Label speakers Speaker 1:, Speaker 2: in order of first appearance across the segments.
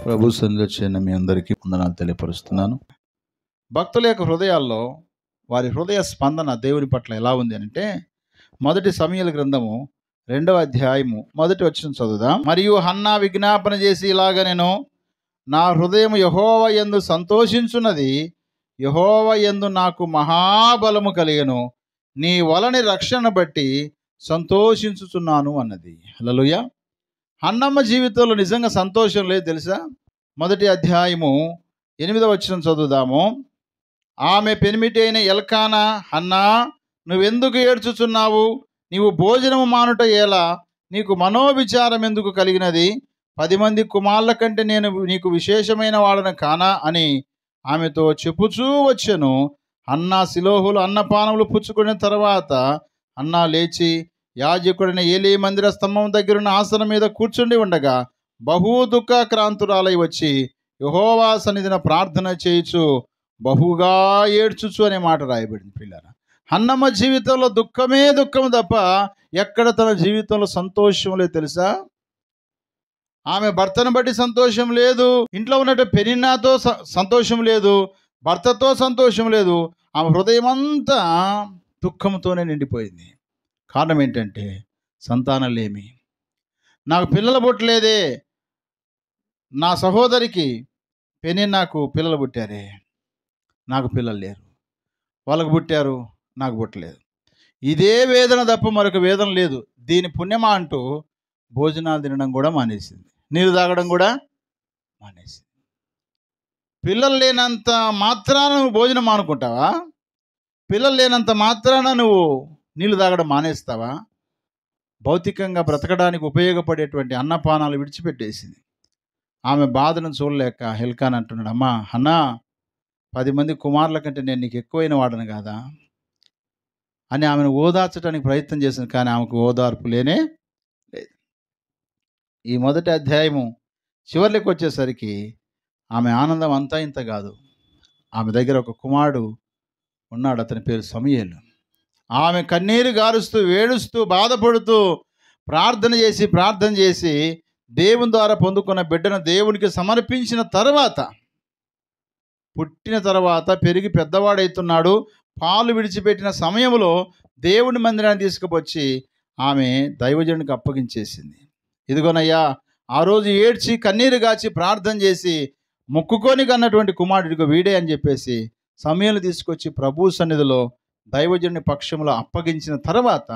Speaker 1: ప్రభు సందర్శన మీ అందరికీ వందనాలు తెలియపరుస్తున్నాను. భక్తుల యొక్క హృదయాల్లో వారి హృదయ స్పందన దేవుని పట్ల ఎలా ఉంది అంటే, మొదటి సమూయేలు గ్రంథము 2వ అధ్యాయము మొదటి వచనం చదువుదాం. మరియు హన్నా విజ్ఞాపన చేసి ఇలాగ నేను నా హృదయం యెహోవా యందు సంతోషించున్నది, యెహోవా యందు నాకు మహాబలము కలిగెను, నీ వలని రక్షణ బట్టి సంతోషించుచున్నాను అన్నది. హల్లెలూయా. హన్నమ్మ జీవితంలో నిజంగా సంతోషం లేదు తెలుసా? మొదటి అధ్యాయము 8వ వచనం చదువుదాము. ఆమె పెనిమిటి అయిన ఎల్కానా, హన్నా నువ్వెందుకు ఏడ్చుచున్నావు? నీవు భోజనము మానుట ఎలా? నీకు మనోవిచారం ఎందుకు కలిగినది? 10 మంది కుమారుల కంటే నేను నీకు విశేషమైన వాడను కానా అని ఆమెతో చెప్పుచూ వచ్చెను. హన్నా శిలోహులు అన్నపానములు పుచ్చుకున్న తర్వాత హన్నా లేచి యాజకుడైన ఏలీ మందిర స్తంభం దగ్గరున్న ఆసనం మీద కూర్చుండి ఉండగా బహు దుఃఖాక్రాంతురాలై వచ్చి యెహోవా సన్నిధిన ప్రార్థన చేయుచు బహుగా ఏడ్చుచు అనే మాట రాయబడింది. పిల్లరా, హన్నమ్మ జీవితంలో దుఃఖమే దుఃఖం తప్ప ఎక్కడ తన జీవితంలో సంతోషం లేదు తెలుసా? ఆమె భర్తను బట్టి సంతోషం లేదు, ఇంట్లో ఉన్నట్టు పెనిన్నాతో సంతోషం లేదు, భర్తతో సంతోషం లేదు. ఆమె హృదయం అంతా దుఃఖంతోనే నిండిపోయింది. కారణం ఏంటంటే సంతానం లేమి. నాకు పిల్లలు పుట్టలేదే, నా సహోదరికి పెనిన్నాకు పిల్లలు పుట్టారే, నాకు పిల్లలు లేరు, వాళ్ళకు పుట్టారు, నాకు పుట్టలేదు. ఇదే వేదన తప్ప మరొక వేదన లేదు. దీని పుణ్యమా అంటూ భోజనాలు తినడం కూడా మానేసింది, నీరు తాగడం కూడా మానేసింది. పిల్లలు లేనంత మాత్రాన నువ్వు భోజనం మానుకుంటావా? పిల్లలు లేనంత మాత్రాన నువ్వు నీళ్ళు తాగడం మానేస్తావా? భౌతికంగా బ్రతకడానికి ఉపయోగపడేటువంటి అన్నపానాలు విడిచిపెట్టేసింది. ఆమె బాధను చూడలేక ఎల్కానా అంటున్నాడు, అమ్మా హన్నా 10 మంది కుమారుల కంటే నేను నీకు ఎక్కువైన వాడను కాదా అని ఆమెను ఓదార్చడానికి ప్రయత్నం చేసింది. కానీ ఆమెకు ఓదార్పు లేనే లేదు. ఈ మొదటి అధ్యాయము చివరికి వచ్చేసరికి ఆమె ఆనందం అంతా ఇంత కాదు. ఆమె దగ్గర ఒక కుమారుడు ఉన్నాడు, అతని పేరు సమూయేలు. ఆమె కన్నీరు గారుస్తూ ఏడుస్తూ బాధపడుతూ ప్రార్థన చేసి దేవుని ద్వారా పొందుకున్న బిడ్డను దేవునికి సమర్పించిన తర్వాత, పుట్టిన తర్వాత పెరిగి పెద్దవాడవుతున్నాడు, పాలు విడిచిపెట్టిన సమయంలో దేవుని మందిరాన్ని తీసుకువచ్చి ఆమె దైవజనునికి అప్పగించేసింది. ఇదిగోనయ్యా, ఆ రోజు ఏడ్చి కన్నీరు గాచి ప్రార్థన చేసి మొక్కుకొని కన్నటువంటి కుమారుడికి వీడే అని చెప్పేసి సమూయేలు తీసుకొచ్చి ప్రభు సన్నిధిలో దైవజనుని పక్షంలో అప్పగించిన తర్వాత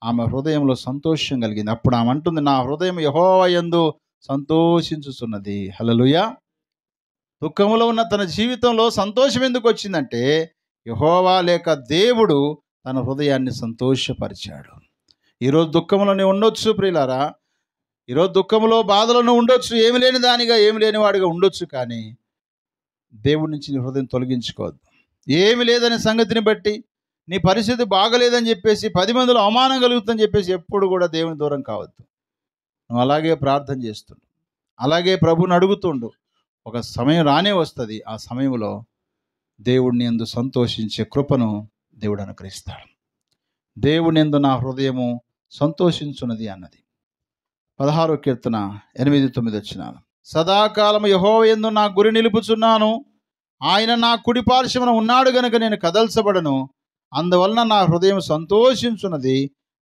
Speaker 1: ఆమె హృదయంలో సంతోషం కలిగింది. అప్పుడు ఆమె అంటుంది, నా హృదయం యెహోవా యందు సంతోషించుచున్నది. హల్లెలూయా. దుఃఖంలో ఉన్న తన జీవితంలో సంతోషం ఎందుకు వచ్చిందంటే, యెహోవా లేక దేవుడు తన హృదయాన్ని సంతోషపరిచాడు. ఈరోజు దుఃఖంలోనే ఉండొచ్చు ప్రియులారా, ఈరోజు దుఃఖంలో బాధలను ఉండొచ్చు, ఏమి లేని దానిగా ఏమి లేనివాడిగా ఉండొచ్చు. కానీ దేవుడి నుంచి నీ హృదయం తొలగించుకోవద్దు. ఏమి లేదనే సంగతిని బట్టి, నీ పరిస్థితి బాగలేదని చెప్పేసి 10 మందిలో అవమానం కలుగుతుందని చెప్పేసి ఎప్పుడు కూడా దేవుని దూరం కావద్దు. నువ్వు అలాగే ప్రార్థన చేస్తుండు, అలాగే ప్రభుని అడుగుతుండు. ఒక సమయం రానే వస్తుంది, ఆ సమయంలో దేవుడిని యందు సంతోషించే కృపను దేవుడు అనుగ్రహిస్తాడు. దేవుని యందు నా హృదయము సంతోషించున్నది అన్నది 16వ కీర్తన 8-9 వచనాలు. సదాకాలము యెహోవా యందు నా గురి నిలుపుచున్నాను, ఆయన నా కుడి పార్శ్వమున ఉన్నాడు గనుక నేను కదల్చబడను. అందువలన నా హృదయం సంతోషించున్నది,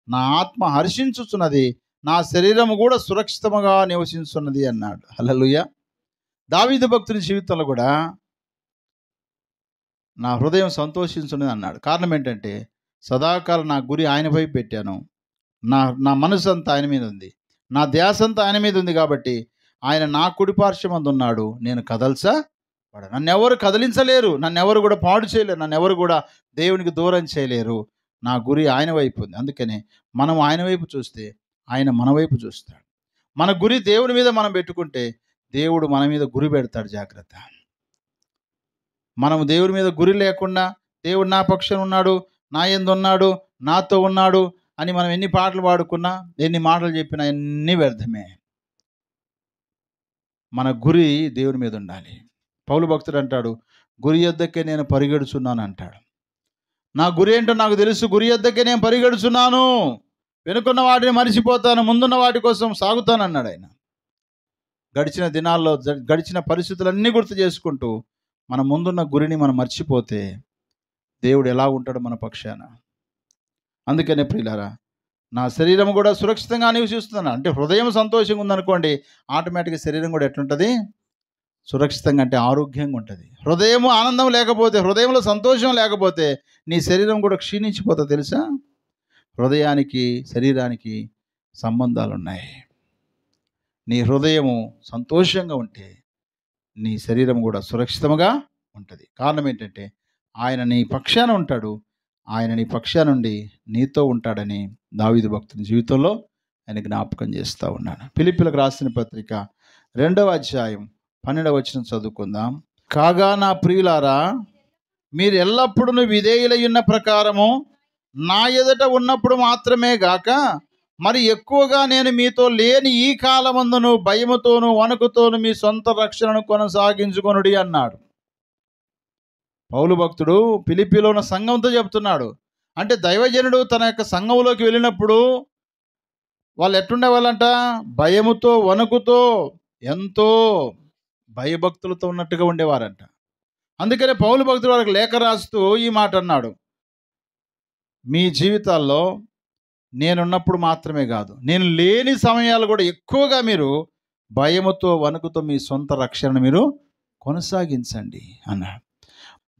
Speaker 1: నా ఆత్మ హర్షించుచున్నది, నా శరీరము కూడా సురక్షితముగా నివసించున్నది అన్నాడు. హల్లెలూయా. దావీదు భక్తుని జీవితంలో కూడా నా హృదయం సంతోషించున్నది అన్నాడు. కారణం ఏంటంటే, సదాకాలం నా గురి ఆయన వైపు పెట్టాను, నా మనసు అంతా ఆయన మీద ఉంది, నా ధ్యాస అంతా ఆయన మీద ఉంది. కాబట్టి ఆయన నా కుడి పార్శ్వమందు ఉన్నాడు, నేను కదల్చబడ. నన్ను ఎవరు కదిలించలేరు, నన్ను ఎవరు కూడా పాడు చేయలేరు, నన్ను ఎవరు కూడా దేవునికి దూరం చేయలేరు. నా గురి ఆయన వైపు ఉంది. అందుకనే మనం ఆయన వైపు చూస్తే ఆయన మన వైపు చూస్తాడు. మన గురి దేవుని మీద మనం పెట్టుకుంటే దేవుడు మన మీద గురి పెడతాడు. జాగ్రత్త. మనం దేవుడి మీద గురి లేకుండా దేవుడు నా పక్షాన ఉన్నాడు, నా యందు ఉన్నాడు, నాతో ఉన్నాడు అని మనం ఎన్ని పాటలు పాడుకున్నా, ఎన్ని మాటలు చెప్పినా అన్నీ వ్యర్థమే. మన గురి దేవుని మీద ఉండాలి. పౌలు భక్తుడు అంటాడు, గురి యొద్దకే నేను పరిగెడుచున్నాను అంటాడు. నా గురి ఏంటో నాకు తెలుసు, గురి యొద్దకే నేను పరిగెడుచున్నాను, వెనుకున్న వాటిని మరిచిపోతాను, ముందున్న వాటి కోసం సాగుతాను అన్నాడు ఆయన. గడిచిన దినాల్లో గడిచిన పరిస్థితులన్నీ గుర్తు చేసుకుంటూ మన ముందున్న గురిని మనం మర్చిపోతే దేవుడు ఎలా ఉంటాడో మన పక్షాన. అందుకనే ప్రియులారా, నా శరీరం కూడా సురక్షితంగా నివసిస్తున్నాను అంటే, హృదయం సంతోషంగా ఉందనుకోండి, ఆటోమేటిక్గా శరీరం కూడా ఎట్లుంటుంది? సురక్షితంగా అంటే ఆరోగ్యంగా ఉంటుంది. హృదయం ఆనందం లేకపోతే, హృదయంలో సంతోషం లేకపోతే నీ శరీరం కూడా క్షీణించిపోతుంది. తెలుసా? హృదయానికి శరీరానికి సంబంధాలు ఉన్నాయి. నీ హృదయము సంతోషంగా ఉంటే నీ శరీరం కూడా సురక్షితంగా ఉంటుంది. కారణం ఏంటంటే, ఆయన నీ పక్షాన ఉంటాడు, ఆయన నీ పక్షాన నుండి నీతో ఉంటాడని దావీదు భక్తుని జీవితంలో ఆయన జ్ఞాపకం చేస్తూ ఉన్నాను. ఫిలిప్పీలకు రాసిన పత్రిక 2వ అధ్యాయం 12వ వచనం చదువుకుందాం. కాగా నా ప్రియులారా, మీరు ఎల్లప్పుడూ విధేయులై ఉన్న ప్రకారము నా ఎదుట ఉన్నప్పుడు మాత్రమే గాక, మరి ఎక్కువగా నేను మీతో లేని ఈ కాలమందును భయముతోను వణుకుతోను మీ సొంత రక్షణను కొనసాగించుకొనుడి అన్నాడు. పౌలు భక్తుడు ఫిలిప్పీలో ఉన్న సంఘంతో చెప్తున్నాడు. అంటే దైవజనుడు తన యొక్క సంఘంలోకి వెళ్ళినప్పుడు వాళ్ళు ఎట్టుండేవాళ్ళంట? భయముతో వణుకుతో ఎంతో భయభక్తులతో ఉన్నట్టుగా ఉండేవారంట. అందుకనే పౌలు భక్తుడు వాళ్ళకి లేఖ రాస్తూ ఈ మాట అన్నాడు, మీ జీవితాల్లో నేనున్నప్పుడు మాత్రమే కాదు, నేను లేని సమయాలు కూడా ఎక్కువగా మీరు భయముతో వణుకుతో మీ సొంత రక్షణను మీరు కొనసాగించండి అన్నాడు.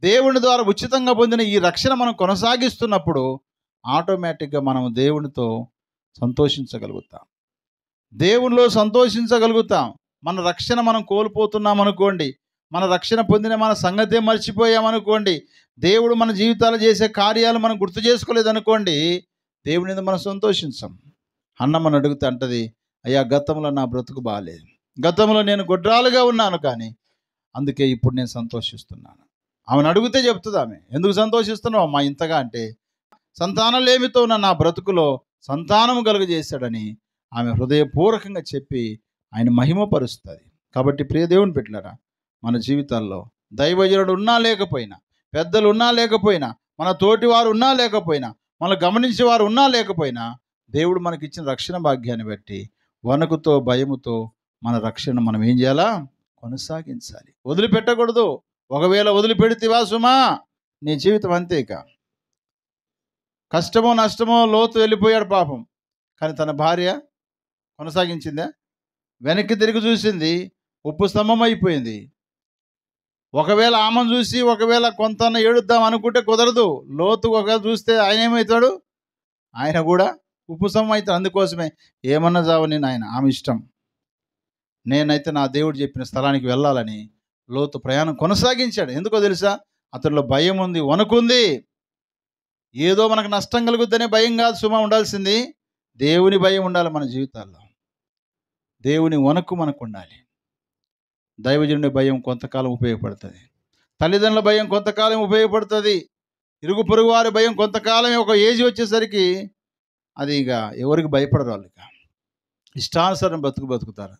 Speaker 1: దేవుని ద్వారా ఉచితంగా పొందిన ఈ రక్షణ మనం కొనసాగిస్తున్నప్పుడు ఆటోమేటిక్గా మనం దేవునితో సంతోషించగలుగుతాం, దేవునిలో సంతోషించగలుగుతాం. మన రక్షణ మనం కోల్పోతున్నాం అనుకోండి, మన రక్షణ పొందిన మన సంగతే మర్చిపోయామనుకోండి, దేవుడు మన జీవితాలు చేసే కార్యాలు మనం గుర్తు చేసుకోలేదనుకోండి, దేవుని మీద మనం సంతోషించాం. అన్నమ్మని అడిగితే అంటది, అయ్యా గతంలో నా బ్రతుకు బాగాలేదు, గతంలో నేను గొడ్రాలుగా ఉన్నాను, కానీ అందుకే ఇప్పుడు నేను సంతోషిస్తున్నాను. ఆమెను అడిగితే చెప్తుంది ఆమె, ఎందుకు సంతోషిస్తున్నావు అమ్మా ఇంతగా అంటే, సంతానం లేమితో ఉన్న నా బ్రతుకులో సంతానము కలుగజేశాడని ఆమె హృదయపూర్వకంగా చెప్పి ఆయన మహిమపరుస్తుంది. కాబట్టి ప్రియ దేవుని బిడ్డలారా, మన జీవితాల్లో దైవజనుడు ఉన్నా లేకపోయినా, పెద్దలు ఉన్నా లేకపోయినా, మన తోటి వారు ఉన్నా లేకపోయినా, మనం గమనించే వారు ఉన్నా లేకపోయినా, దేవుడు మనకిచ్చిన రక్షణ భాగ్యాన్ని బట్టి వణుకుతో భయముతో మన రక్షణ మనం ఏం చేయాలా? కొనసాగించాలి, వదిలిపెట్టకూడదు. ఒకవేళ వదిలిపెడితేవా సుమా, నీ జీవితం అంతేక. కష్టమో నష్టమో లోతు వెళ్ళిపోయాడు పాపం, కానీ తన భార్య కొనసాగించిందా? వెనక్కి తిరిగి చూసింది, ఉప్పు స్తంభం అయిపోయింది. ఒకవేళ ఆమెను చూసి ఒకవేళ కొంత ఏడుద్దాం అనుకుంటే కుదరదు. లోతు ఒకవేళ చూస్తే ఆయన ఏమవుతాడు? ఆయన కూడా ఉప్పు స్తంభం అవుతాడు. అందుకోసమే ఏమన్నా చావని నాయన, ఆమె ఇష్టం, నేనైతే నా దేవుడు చెప్పిన స్థలానికి వెళ్ళాలని లోతు ప్రయాణం కొనసాగించాడు. ఎందుకో తెలుసా? అతనిలో భయం ఉంది, వణుకుంది. ఏదో మనకు నష్టం కలుగుద్దనే భయం కాదు సుమా ఉండాల్సింది, దేవుని భయం ఉండాలి మన జీవితాల్లో. దేవుని వణుకు మనకు ఉండాలి. దైవజనుడి భయం కొంతకాలం ఉపయోగపడుతుంది, తల్లిదండ్రుల భయం కొంతకాలం ఉపయోగపడుతుంది, ఇరుగు పొరుగు వారి భయం కొంతకాలం, ఒక ఏజ్ వచ్చేసరికి అది ఇక ఎవరికి భయపడరు. వాళ్ళు ఇక ఇష్టానుసారం బతుకుతారు.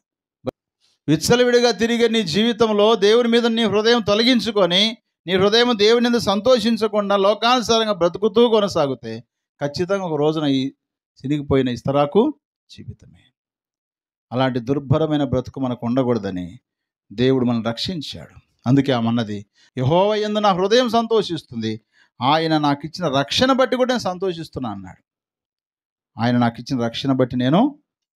Speaker 1: విచ్చలవిడిగా తిరిగే నీ జీవితంలో దేవుని మీద నీ హృదయం తొలగించుకొని, నీ హృదయం దేవుని మీద సంతోషించకుండా లోకానుసారంగా బ్రతుకుతూ కొనసాగితే ఖచ్చితంగా ఒక రోజున ఈ చినిగిపోయిన ఇస్తరాకు జీవితమే. అలాంటి దుర్భరమైన బ్రతుకు మనకు ఉండకూడదని దేవుడు మనల్ని రక్షించాడు. అందుకే ఆమెన్నది, యెహోవా యందు నా హృదయం సంతోషిస్తుంది, ఆయన నాకు ఇచ్చిన రక్షణ బట్టి కూడా నేను సంతోషిస్తున్నా అన్నాడు. ఆయన నాకు ఇచ్చిన రక్షణ బట్టి నేను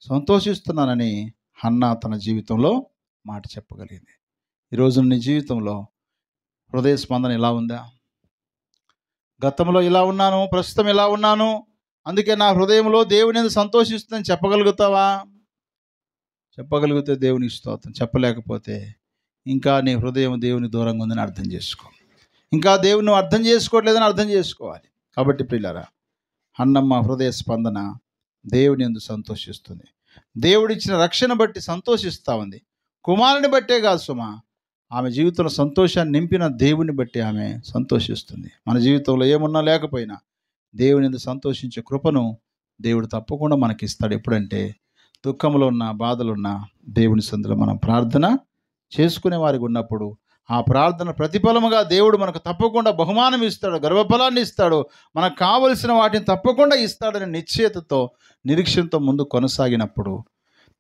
Speaker 1: సంతోషిస్తున్నానని హన్నా తన జీవితంలో మాట చెప్పగలిగింది. ఈరోజు నీ జీవితంలో హృదయ స్పందన ఇలా ఉందా? గతంలో ఇలా ఉన్నాను, ప్రస్తుతం ఇలా ఉన్నాను, అందుకే నా హృదయంలో దేవుని సంతోషిస్తుందని చెప్పగలుగుతావా? చెప్పగలిగితే దేవుని స్తోత్రం. చెప్పలేకపోతే ఇంకా నీ హృదయం దేవుని దూరంగా ఉందని అర్థం చేసుకో. ఇంకా దేవుని నువ్వు అర్థం చేసుకోవట్లేదని అర్థం చేసుకోవాలి. కాబట్టి ప్రియులారా, అన్నమ్మ హృదయ స్పందన దేవుని యందు సంతోషిస్తుంది, దేవుడిచ్చిన రక్షణ బట్టి సంతోషిస్తూ ఉంది. కుమారుని బట్టే కాదు సుమా, ఆమె జీవితంలో సంతోషాన్ని నింపిన దేవుని బట్టి ఆమె సంతోషిస్తుంది. మన జీవితంలో ఏమున్నా లేకపోయినా దేవుని యందు సంతోషించే కృపను దేవుడు తప్పకుండా మనకిస్తాడు. ఎప్పుడంటే దుఃఖంలో ఉన్న, బాధలున్న దేవుని సందులో మనం ప్రార్థన చేసుకునే వారికి ఉన్నప్పుడు ఆ ప్రార్థన ప్రతిఫలముగా దేవుడు మనకు తప్పకుండా బహుమానం ఇస్తాడు, గర్వఫలాన్ని ఇస్తాడు, మనకు కావలసిన వాటిని తప్పకుండా ఇస్తాడని నిశ్చయతతో, నిరీక్షణతో ముందు కొనసాగినప్పుడు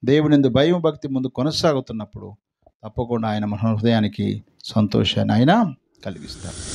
Speaker 1: దేవునిందు భయం భక్తి ముందు కొనసాగుతున్నప్పుడు తప్పకుండా ఆయన మన హృదయానికి సంతోషాన్ని ఆయన కలిగిస్తారు.